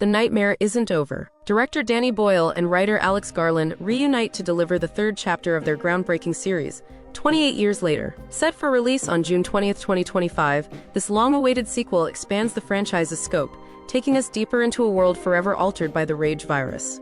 The nightmare isn't over. Director Danny Boyle and writer Alex Garland reunite to deliver the third chapter of their groundbreaking series, 28 years later. Set for release on June 20, 2025, this long-awaited sequel expands the franchise's scope, taking us deeper into a world forever altered by the Rage virus.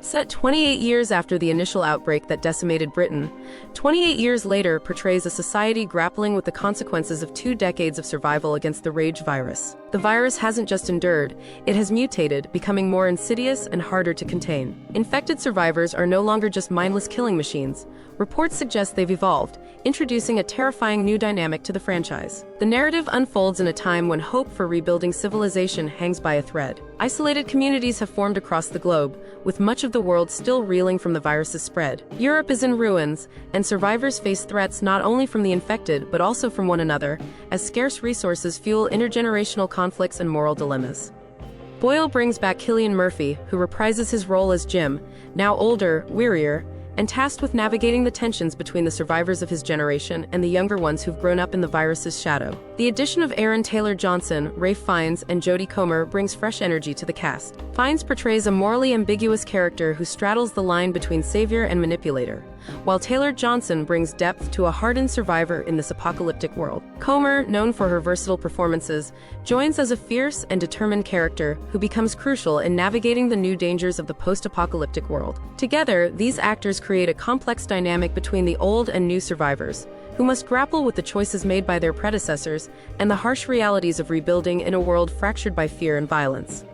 Set 28 years after the initial outbreak that decimated Britain, 28 years later portrays a society grappling with the consequences of 2 decades of survival against the Rage virus. The virus hasn't just endured, it has mutated, becoming more insidious and harder to contain. Infected survivors are no longer just mindless killing machines. Reports suggest they've evolved, introducing a terrifying new dynamic to the franchise. The narrative unfolds in a time when hope for rebuilding civilization hangs by a thread. Isolated communities have formed across the globe, with much of the world still reeling from the virus's spread. Europe is in ruins, and survivors face threats not only from the infected but also from one another, as scarce resources fuel intergenerational conflicts and moral dilemmas. Boyle brings back Cillian Murphy, who reprises his role as Jim, now older, wearier, and tasked with navigating the tensions between the survivors of his generation and the younger ones who've grown up in the virus's shadow. The addition of Aaron Taylor Johnson, Ralph Fiennes, and Jodie Comer brings fresh energy to the cast. Fiennes portrays a morally ambiguous character who straddles the line between savior and manipulator, while Taylor Johnson brings depth to a hardened survivor in this apocalyptic world. Comer, known for her versatile performances, joins as a fierce and determined character who becomes crucial in navigating the new dangers of the post-apocalyptic world. Together, these actors create a complex dynamic between the old and new survivors, who must grapple with the choices made by their predecessors and the harsh realities of rebuilding in a world fractured by fear and violence.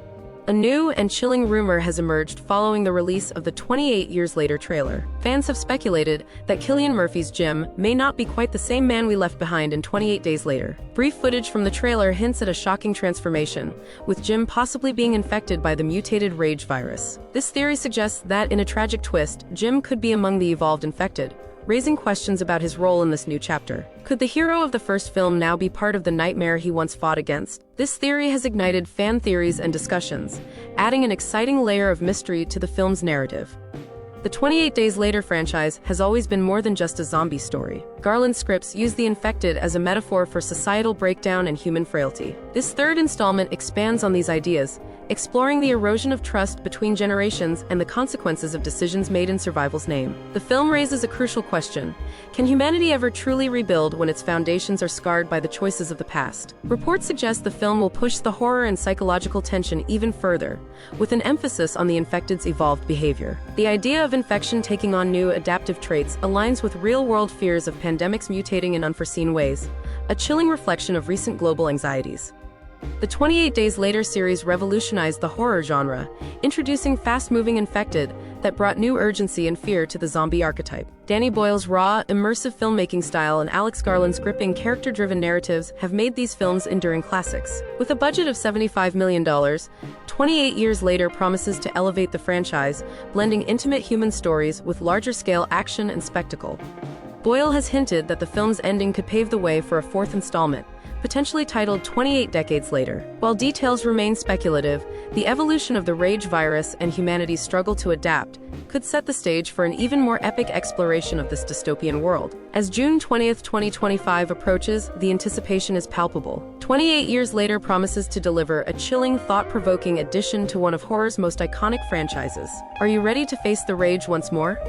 A new and chilling rumor has emerged following the release of the 28 Years Later trailer. Fans have speculated that Cillian Murphy's Jim may not be quite the same man we left behind in 28 Days Later. Brief footage from the trailer hints at a shocking transformation, with Jim possibly being infected by the mutated Rage virus. This theory suggests that, in a tragic twist, Jim could be among the evolved infected, raising questions about his role in this new chapter. Could the hero of the first film now be part of the nightmare he once fought against? This theory has ignited fan theories and discussions, adding an exciting layer of mystery to the film's narrative. The 28 Days Later franchise has always been more than just a zombie story. Garland scripts use the infected as a metaphor for societal breakdown and human frailty. This third installment expands on these ideas, exploring the erosion of trust between generations and the consequences of decisions made in survival's name. The film raises a crucial question: can humanity ever truly rebuild when its foundations are scarred by the choices of the past? Reports suggest the film will push the horror and psychological tension even further, with an emphasis on the infected's evolved behavior. The idea of infection taking on new adaptive traits aligns with real-world fears of pandemics mutating in unforeseen ways, a chilling reflection of recent global anxieties. The 28 Days Later series revolutionized the horror genre, introducing fast-moving infected that brought new urgency and fear to the zombie archetype. Danny Boyle's raw, immersive filmmaking style and Alex Garland's gripping, character-driven narratives have made these films enduring classics. With a budget of $75 million, 28 Years Later promises to elevate the franchise, blending intimate human stories with larger-scale action and spectacle. Boyle has hinted that the film's ending could pave the way for a fourth installment, potentially titled 28 Decades Later. While details remain speculative, the evolution of the Rage virus and humanity's struggle to adapt could set the stage for an even more epic exploration of this dystopian world. As June 20, 2025 approaches, the anticipation is palpable. 28 Years Later promises to deliver a chilling, thought-provoking addition to one of horror's most iconic franchises. Are you ready to face the rage once more?